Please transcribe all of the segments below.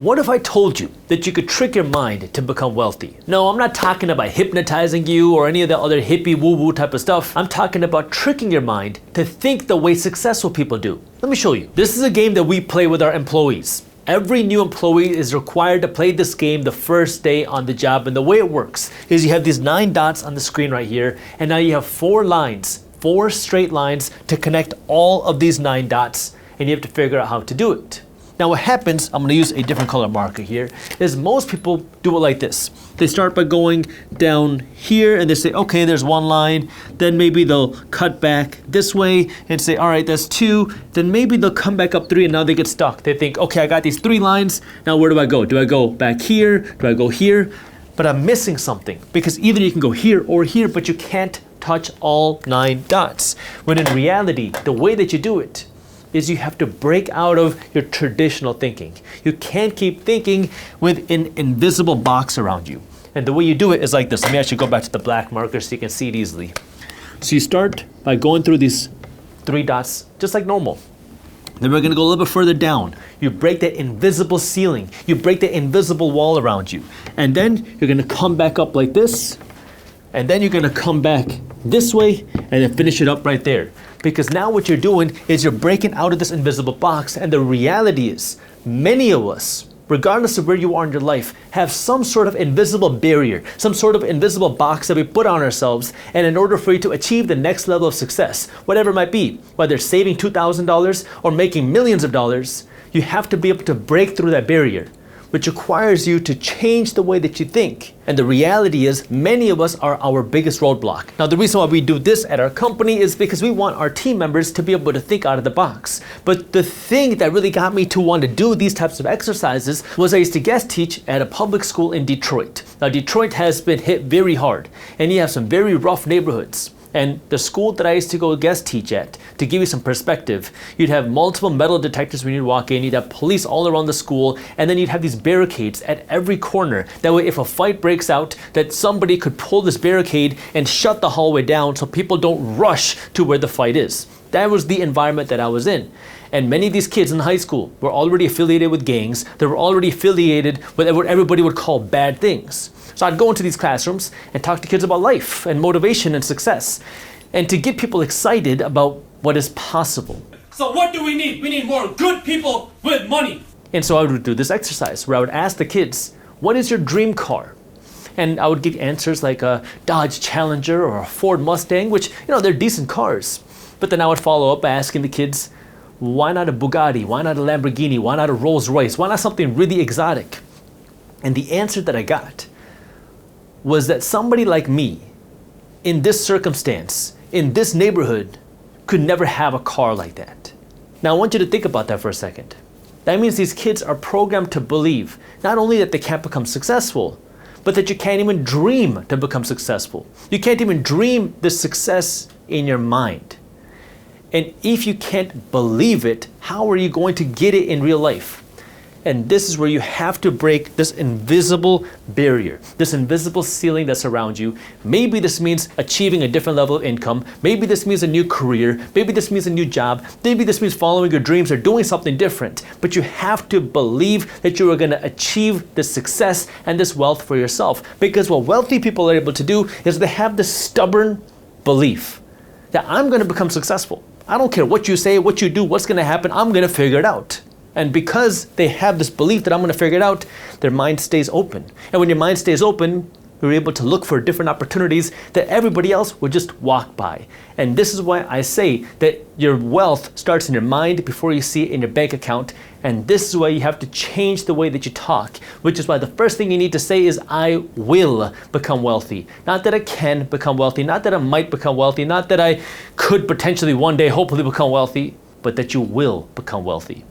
What if I told you that you could trick your mind to become wealthy? No, I'm not talking about hypnotizing you or any of the other hippie woo-woo type of stuff. I'm talking about tricking your mind to think the way successful people do. Let me show you. This is a game that we play with our employees. Every new employee is required to play this game the first day on the job, and the way it works is you have these 9 dots on the screen right here, and now you have 4 lines, 4 straight lines to connect all of these 9 dots, and you have to figure out how to do it. Now what happens, I'm going to use a different color marker here, is most people do it like this. They start by going down here and they say, okay, there's 1 line. Then maybe they'll cut back this way and say, all right, that's 2. Then maybe they'll come back up 3 and now they get stuck. They think, okay, I got these 3 lines. Now where do I go? Do I go back here? Do I go here? But I'm missing something, because either you can go here or here, but you can't touch all 9 dots. When in reality, the way that you do it is you have to break out of your traditional thinking. You can't keep thinking with an invisible box around you. And the way you do it is like this. Let me actually go back to the black marker so you can see it easily. So you start by going through these 3 dots just like normal. Then we're gonna go a little bit further down. You break that invisible ceiling. You break the invisible wall around you. And then you're gonna come back up like this. And then you're gonna come back this way and then finish it up right there. Because now what you're doing is you're breaking out of this invisible box, and the reality is many of us, regardless of where you are in your life, have some sort of invisible barrier, some sort of invisible box that we put on ourselves, and in order for you to achieve the next level of success, whatever it might be, whether it's saving $2,000 or making millions of dollars, you have to be able to break through that barrier, which requires you to change the way that you think. And the reality is many of us are our biggest roadblock. Now the reason why we do this at our company is because we want our team members to be able to think out of the box. But the thing that really got me to want to do these types of exercises was I used to guest teach at a public school in Detroit. Now Detroit has been hit very hard, and you have some very rough neighborhoods. And the school that I used to go guest teach at, to give you some perspective, you'd have multiple metal detectors when you'd walk in, you'd have police all around the school, and then you'd have these barricades at every corner. That way if a fight breaks out, that somebody could pull this barricade and shut the hallway down so people don't rush to where the fight is. That was the environment that I was in. And many of these kids in high school were already affiliated with gangs. They were already affiliated with what everybody would call bad things. So I'd go into these classrooms and talk to kids about life and motivation and success, and to get people excited about what is possible. So what do we need? We need more good people with money. And so I would do this exercise where I would ask the kids, what is your dream car? And I would get answers like a Dodge Challenger or a Ford Mustang, which, they're decent cars. But then I would follow up by asking the kids, why not a Bugatti? Why not a Lamborghini? Why not a Rolls Royce? Why not something really exotic? And the answer that I got was that somebody like me, in this circumstance, in this neighborhood, could never have a car like that. Now I want you to think about that for a second. That means these kids are programmed to believe not only that they can't become successful, but that you can't even dream to become successful. You can't even dream the success in your mind. And if you can't believe it, how are you going to get it in real life? And this is where you have to break this invisible barrier, this invisible ceiling that's around you. Maybe this means achieving a different level of income. Maybe this means a new career. Maybe this means a new job. Maybe this means following your dreams or doing something different. But you have to believe that you are going to achieve this success and this wealth for yourself. Because what wealthy people are able to do is they have this stubborn belief that I'm going to become successful. I don't care what you say, what you do, what's going to happen. I'm going to figure it out. And because they have this belief that I'm going to figure it out, their mind stays open. And when your mind stays open, you're able to look for different opportunities that everybody else would just walk by. And this is why I say that your wealth starts in your mind before you see it in your bank account. And this is why you have to change the way that you talk, which is why the first thing you need to say is, I will become wealthy. Not that I can become wealthy, not that I might become wealthy, not that I could potentially one day hopefully become wealthy, but that you will become wealthy.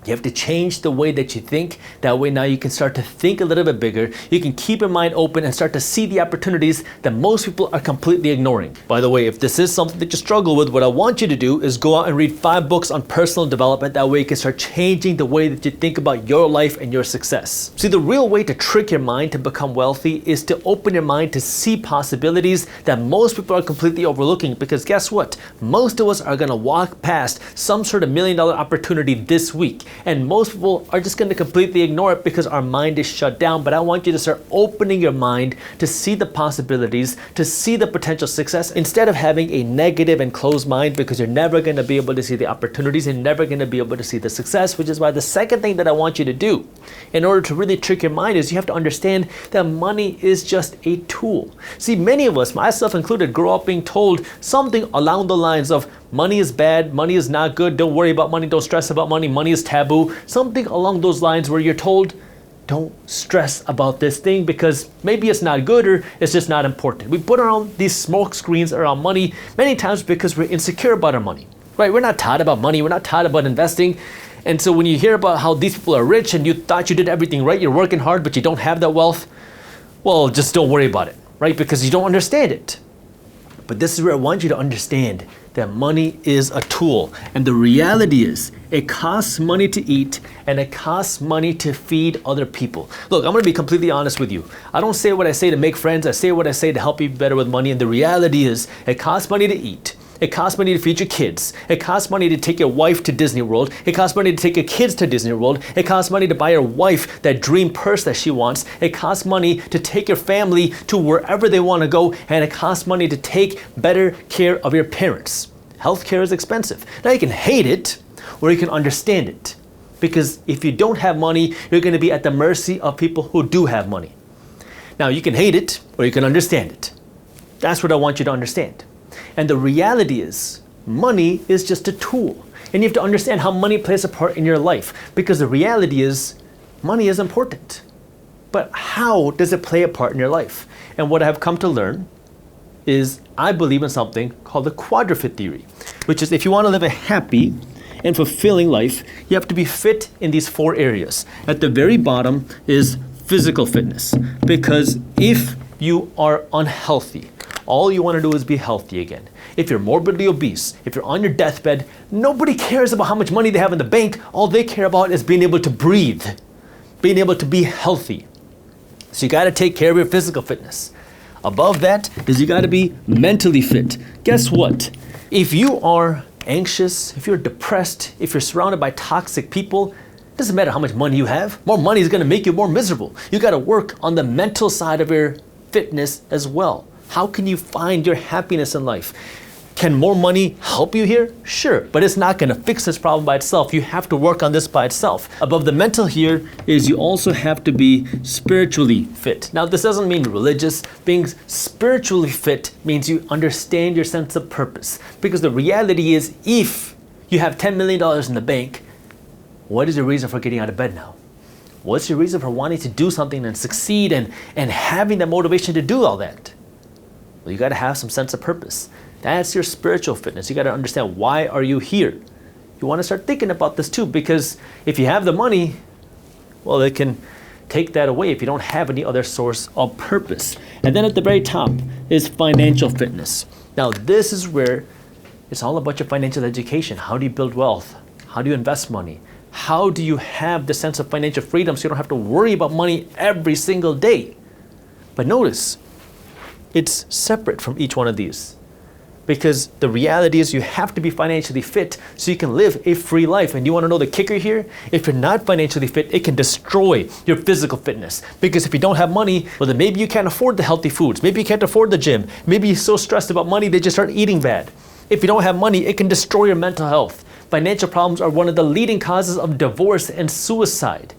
You have to change the way that you think. That way now you can start to think a little bit bigger. You can keep your mind open and start to see the opportunities that most people are completely ignoring. By the way, if this is something that you struggle with, what I want you to do is go out and read 5 books on personal development. That way you can start changing the way that you think about your life and your success. See, the real way to trick your mind to become wealthy is to open your mind to see possibilities that most people are completely overlooking. Because guess what? Most of us are going to walk past some sort of $1 million opportunity this week. And most people are just going to completely ignore it because our mind is shut down. But I want you to start opening your mind to see the possibilities, to see the potential success, instead of having a negative and closed mind, because you're never going to be able to see the opportunities and never going to be able to see the success, which is why the second thing that I want you to do in order to really trick your mind is you have to understand that money is just a tool. See, many of us, myself included, grow up being told something along the lines of money is bad, money is not good, don't worry about money, don't stress about money, money is taboo, something along those lines where you're told, don't stress about this thing because maybe it's not good or it's just not important. We put around these smoke screens around money many times because we're insecure about our money, right? We're not taught about money, we're not taught about investing. And so when you hear about how these people are rich and you thought you did everything right, you're working hard, but you don't have that wealth, well, just don't worry about it, right? Because you don't understand it. But this is where I want you to understand that money is a tool. And the reality is it costs money to eat and it costs money to feed other people. Look, I'm gonna be completely honest with you. I don't say what I say to make friends. I say what I say to help you better with money. And the reality is it costs money to eat. It costs money to feed your kids. It costs money to take your wife to Disney World. It costs money to take your kids to Disney World. It costs money to buy your wife that dream purse that she wants. It costs money to take your family to wherever they want to go. And it costs money to take better care of your parents. Healthcare is expensive. Now you can hate it or you can understand it. Because if you don't have money, you're going to be at the mercy of people who do have money. Now you can hate it or you can understand it. That's what I want you to understand. And the reality is, money is just a tool. And you have to understand how money plays a part in your life. Because the reality is, money is important. But how does it play a part in your life? And what I've come to learn is I believe in something called the quadrifid theory, which is if you want to live a happy and fulfilling life, you have to be fit in these 4 areas. At the very bottom is physical fitness. Because if you are unhealthy, all you want to do is be healthy again. If you're morbidly obese, if you're on your deathbed, nobody cares about how much money they have in the bank. All they care about is being able to breathe, being able to be healthy. So you got to take care of your physical fitness. Above that is you got to be mentally fit. Guess what? If you are anxious, if you're depressed, if you're surrounded by toxic people, it doesn't matter how much money you have. More money is going to make you more miserable. You got to work on the mental side of your fitness as well. How can you find your happiness in life? Can more money help you here? Sure, but it's not going to fix this problem by itself. You have to work on this by itself. Above the mental here is you also have to be spiritually fit. Now, this doesn't mean religious. Being spiritually fit means you understand your sense of purpose. Because the reality is, if you have $10 million in the bank, what is your reason for getting out of bed now? What's your reason for wanting to do something and succeed and having that motivation to do all that? Well, you got to have some sense of purpose. That's your spiritual fitness. You got to understand, why are you here? You want to start thinking about this too, because if you have the money, well, it can take that away if you don't have any other source of purpose. And then at the very top is financial fitness. Now, this is where it's all about your financial education. How do you build wealth? How do you invest money? How do you have the sense of financial freedom so you don't have to worry about money every single day? But notice, it's separate from each one of these. Because the reality is you have to be financially fit so you can live a free life. And you want to know the kicker here? If you're not financially fit, it can destroy your physical fitness. Because if you don't have money, well, then maybe you can't afford the healthy foods. Maybe you can't afford the gym. Maybe you're so stressed about money that you start eating bad. If you don't have money, it can destroy your mental health. Financial problems are one of the leading causes of divorce and suicide.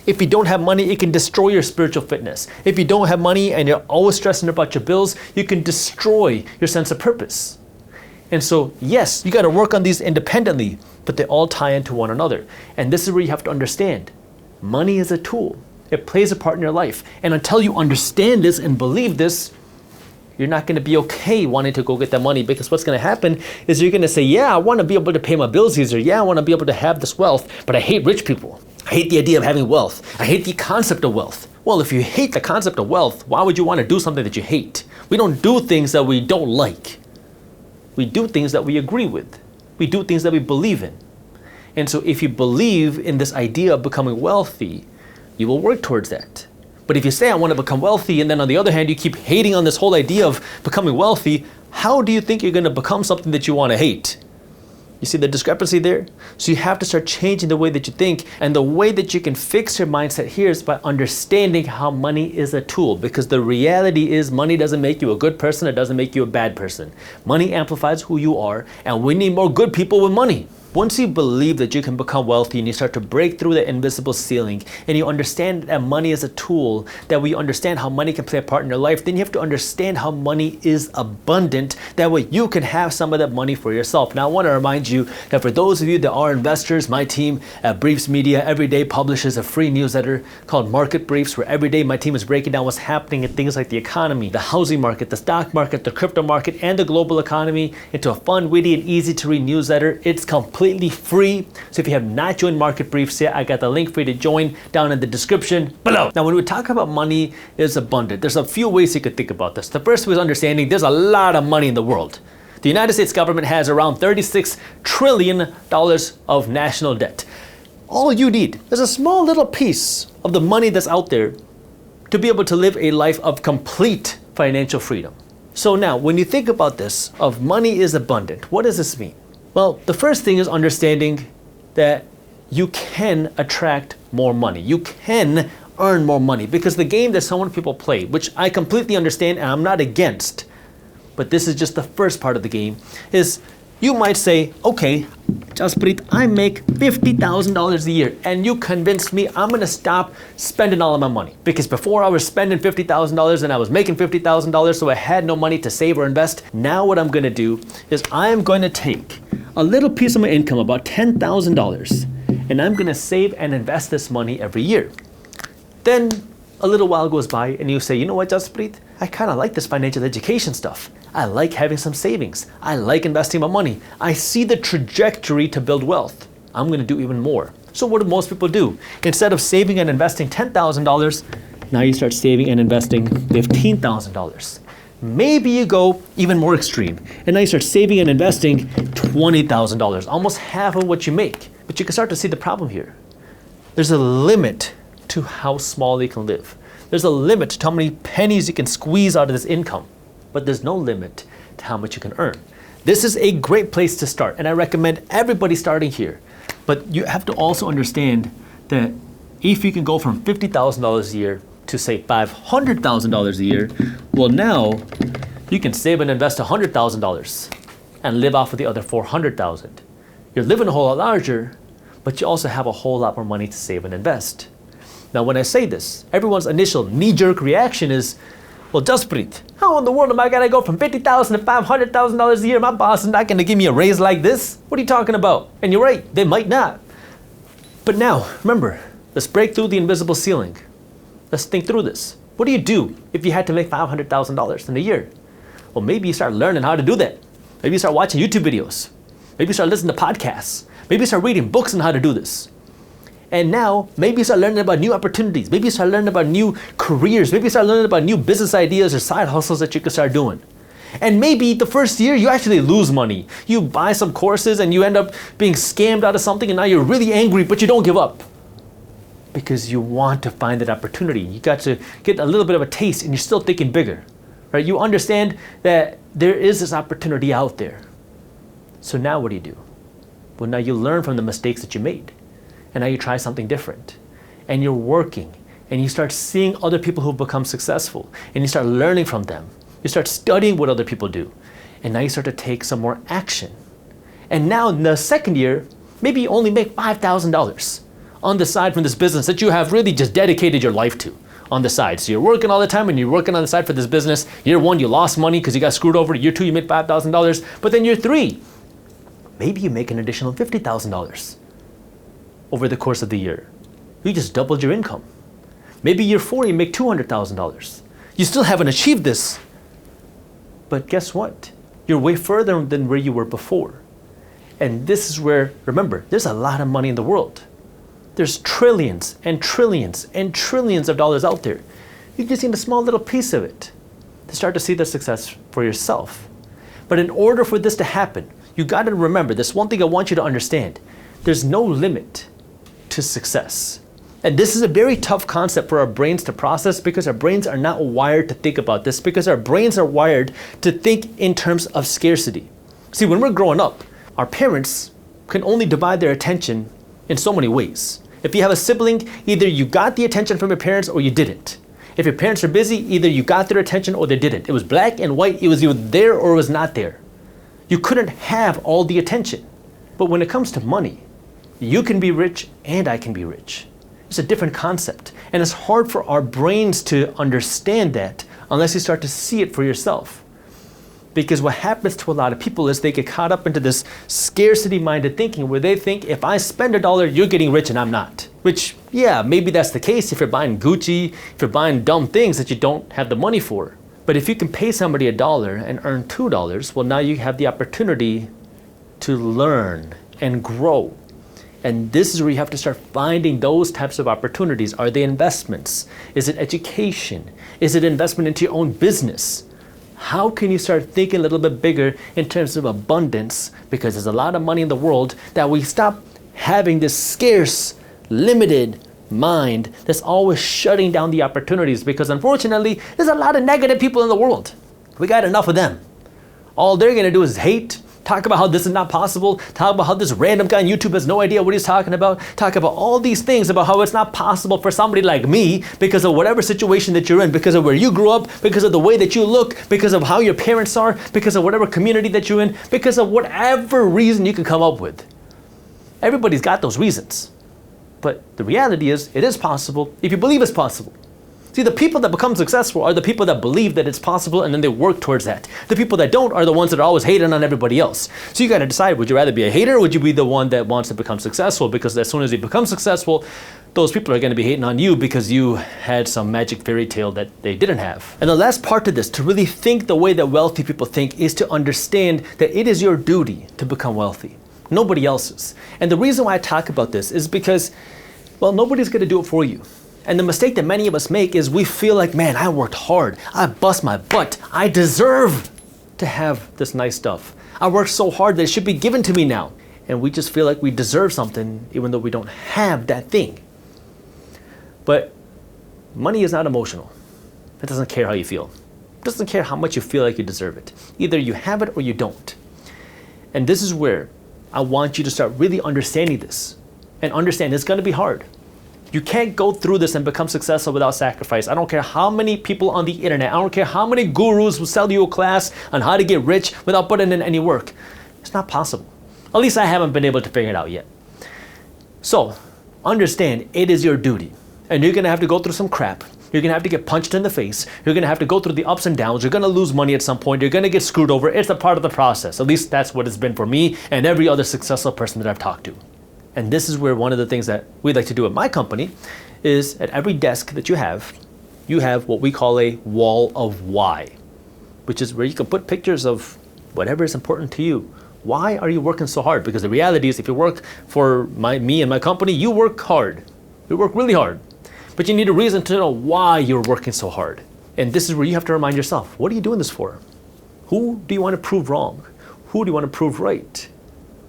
If you don't have money, it can destroy your spiritual fitness. If you don't have money and you're always stressing about your bills, you can destroy your sense of purpose. And so, yes, you got to work on these independently, but they all tie into one another. And this is where you have to understand. Money is a tool. It plays a part in your life. And until you understand this and believe this, you're not going to be okay wanting to go get that money, because what's going to happen is you're going to say, yeah, I want to be able to pay my bills easier. Yeah, I want to be able to have this wealth, but I hate rich people. I hate the idea of having wealth. I hate the concept of wealth. Well, if you hate the concept of wealth, why would you want to do something that you hate? We don't do things that we don't like. We do things that we agree with. We do things that we believe in. And so if you believe in this idea of becoming wealthy, you will work towards that. But if you say, I want to become wealthy, and then on the other hand, you keep hating on this whole idea of becoming wealthy, how do you think you're going to become something that you want to hate? You see the discrepancy there? So you have to start changing the way that you think, and the way that you can fix your mindset here is by understanding how money is a tool, because the reality is money doesn't make you a good person, it doesn't make you a bad person. Money amplifies who you are, and we need more good people with money. Once you believe that you can become wealthy and you start to break through the invisible ceiling and you understand that money is a tool, that we understand how money can play a part in your life, then you have to understand how money is abundant. That way you can have some of that money for yourself. Now I want to remind you that for those of you that are investors, my team at Briefs Media every day publishes a free newsletter called Market Briefs, where every day my team is breaking down what's happening in things like the economy, the housing market, the stock market, the crypto market, and the global economy into a fun, witty, and easy to read newsletter. It's completely free. So if you have not joined Market Briefs yet, I got the link for you to join down in the description below. Now, when we talk about money is abundant, there's a few ways you could think about this. The first was understanding there's a lot of money in the world. The United States government has around $36 trillion of national debt. All you need is a small little piece of the money that's out there to be able to live a life of complete financial freedom. So now, when you think about this, of money is abundant, what does this mean? Well, the first thing is understanding that you can attract more money. You can earn more money, because the game that so many people play, which I completely understand and I'm not against, but this is just the first part of the game, is you might say, okay, Jaspreet, I make $50,000 a year, and you convinced me I'm gonna stop spending all of my money. Because before I was spending $50,000 and I was making $50,000, so I had no money to save or invest. Now what I'm gonna do is I'm gonna take a little piece of my income, about $10,000, and I'm gonna save and invest this money every year. Then a little while goes by and you say, you know what, Jaspreet, I kind of like this financial education stuff. I like having some savings. I like investing my money. I see the trajectory to build wealth. I'm gonna do even more. So what do most people do? Instead of saving and investing $10,000, now you start saving and investing $15,000. Maybe you go even more extreme, and now you start saving and investing $20,000, almost half of what you make. But you can start to see the problem here. There's a limit to how small you can live. There's a limit to how many pennies you can squeeze out of this income, but there's no limit to how much you can earn. This is a great place to start, and I recommend everybody starting here. But you have to also understand that if you can go from $50,000 a year to say $500,000 a year, well, now you can save and invest $100,000 and live off of the other $400,000. You're living a whole lot larger, but you also have a whole lot more money to save and invest. Now, when I say this, everyone's initial knee-jerk reaction is, well, Jaspreet, how in the world am I gonna go from $50,000 to $500,000 a year? My boss is not gonna give me a raise like this. What are you talking about? And you're right, they might not. But now, remember, let's break through the invisible ceiling. Let's think through this. What do you do if you had to make $500,000 in a year? Well, maybe you start learning how to do that. Maybe you start watching YouTube videos. Maybe you start listening to podcasts. Maybe you start reading books on how to do this. And now, maybe you start learning about new opportunities. Maybe you start learning about new careers. Maybe you start learning about new business ideas or side hustles that you can start doing. And maybe the first year you actually lose money. You buy some courses and you end up being scammed out of something, and now you're really angry, but you don't give up. Because you want to find that opportunity. You got to get a little bit of a taste, and you're still thinking bigger, right? You understand that there is this opportunity out there. So now what do? Well, now you learn from the mistakes that you made, and now you try something different, and you're working, and you start seeing other people who've become successful, and you start learning from them. You start studying what other people do, and now you start to take some more action. And now in the second year, maybe you only make $5,000 on the side from this business that you have really just dedicated your life to on the side. So you're working all the time and you're working on the side for this business. Year one, you lost money because you got screwed over. Year two, you made $5,000. But then year three, maybe you make an additional $50,000 over the course of the year. You just doubled your income. Maybe year four, you make $200,000. You still haven't achieved this. But guess what? You're way further than where you were before. And this is where, remember, there's a lot of money in the world. There's trillions and trillions and trillions of dollars out there. You just need a small little piece of it to start to see the success for yourself. But in order for this to happen, you got to remember this one thing I want you to understand. There's no limit to success. And this is a very tough concept for our brains to process, because our brains are not wired to think about this, because our brains are wired to think in terms of scarcity. See, when we're growing up, our parents can only divide their attention in so many ways. If you have a sibling, either you got the attention from your parents or you didn't. If your parents are busy, either you got their attention or they didn't. It was black and white, it was either there or it was not there. You couldn't have all the attention. But when it comes to money, you can be rich and I can be rich. It's a different concept. And it's hard for our brains to understand that unless you start to see it for yourself. Because what happens to a lot of people is they get caught up into this scarcity-minded thinking where they think if I spend $1, you're getting rich and I'm not. Which, yeah, maybe that's the case if you're buying Gucci, if you're buying dumb things that you don't have the money for. But if you can pay somebody $1 and earn $2, well, now you have the opportunity to learn and grow. And this is where you have to start finding those types of opportunities. Are they investments? Is it education? Is it investment into your own business? How can you start thinking a little bit bigger in terms of abundance? Because there's a lot of money in the world that we stop having this scarce, limited mind that's always shutting down the opportunities, because unfortunately, there's a lot of negative people in the world. We got enough of them. All they're gonna do is hate, talk about how this is not possible, talk about how this random guy on YouTube has no idea what he's talking about, talk about all these things about how it's not possible for somebody like me because of whatever situation that you're in, because of where you grew up, because of the way that you look, because of how your parents are, because of whatever community that you're in, because of whatever reason you can come up with. Everybody's got those reasons. But the reality is, it is possible if you believe it's possible. See, the people that become successful are the people that believe that it's possible and then they work towards that. The people that don't are the ones that are always hating on everybody else. So you got to decide, would you rather be a hater or would you be the one that wants to become successful? Because as soon as you become successful, those people are going to be hating on you because you had some magic fairy tale that they didn't have. And the last part to this, to really think the way that wealthy people think, is to understand that it is your duty to become wealthy. Nobody else's. And the reason why I talk about this is because, well, nobody's going to do it for you. And the mistake that many of us make is we feel like, man, I worked hard. I bust my butt. I deserve to have this nice stuff. I worked so hard that it should be given to me now. And we just feel like we deserve something even though we don't have that thing. But money is not emotional. It doesn't care how you feel. It doesn't care how much you feel like you deserve it. Either you have it or you don't. And this is where I want you to start really understanding this. And understand it's going to be hard. You can't go through this and become successful without sacrifice. I don't care how many people on the internet, I don't care how many gurus will sell you a class on how to get rich without putting in any work. It's not possible. At least I haven't been able to figure it out yet. So, understand it is your duty. And you're gonna have to go through some crap. You're gonna have to get punched in the face. You're gonna have to go through the ups and downs. You're gonna lose money at some point. You're gonna get screwed over. It's a part of the process. At least that's what it's been for me and every other successful person that I've talked to. And this is where one of the things that we like to do at my company is at every desk that you have what we call a wall of why, which is where you can put pictures of whatever is important to you. Why are you working so hard? Because the reality is if you work for me and my company, you work hard. You work really hard. But you need a reason to know why you're working so hard. And this is where you have to remind yourself, what are you doing this for? Who do you want to prove wrong? Who do you want to prove right?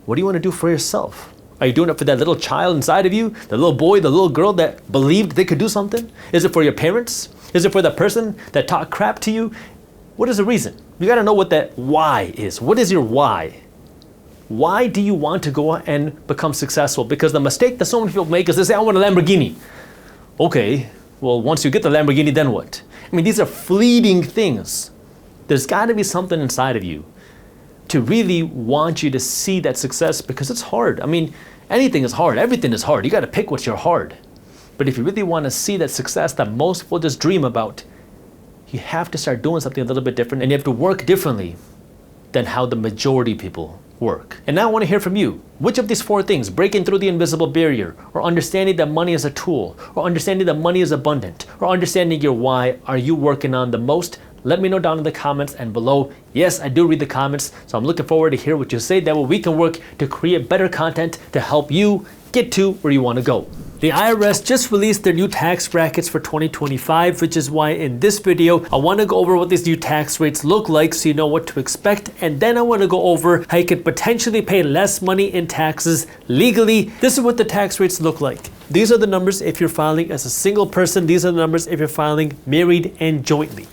What do you want to do for yourself? Are you doing it for that little child inside of you? The little boy, the little girl that believed they could do something? Is it for your parents? Is it for the person that talked crap to you? What is the reason? You gotta know what that why is. What is your why? Why do you want to go and become successful? Because the mistake that so many people make is they say, I want a Lamborghini. Okay, well, once you get the Lamborghini, then what? I mean, these are fleeting things. There's gotta be something inside of you to really want you to see that success, because it's hard. I mean, anything is hard. Everything is hard. You got to pick what's your hard. But if you really want to see that success that most people just dream about, you have to start doing something a little bit different, and you have to work differently than how the majority of people work. And now I want to hear from you. Which of these 4 things, breaking through the invisible barrier, or understanding that money is a tool, or understanding that money is abundant, or understanding your why, are you working on the most? Let me know down in the comments and below. Yes, I do read the comments, so I'm looking forward to hear what you say. That way we can work to create better content to help you get to where you want to go. The IRS just released their new tax brackets for 2025, which is why in this video, I want to go over what these new tax rates look like so you know what to expect. And then I want to go over how you could potentially pay less money in taxes legally. This is what the tax rates look like. These are the numbers if you're filing as a single person. These are the numbers if you're filing married and jointly.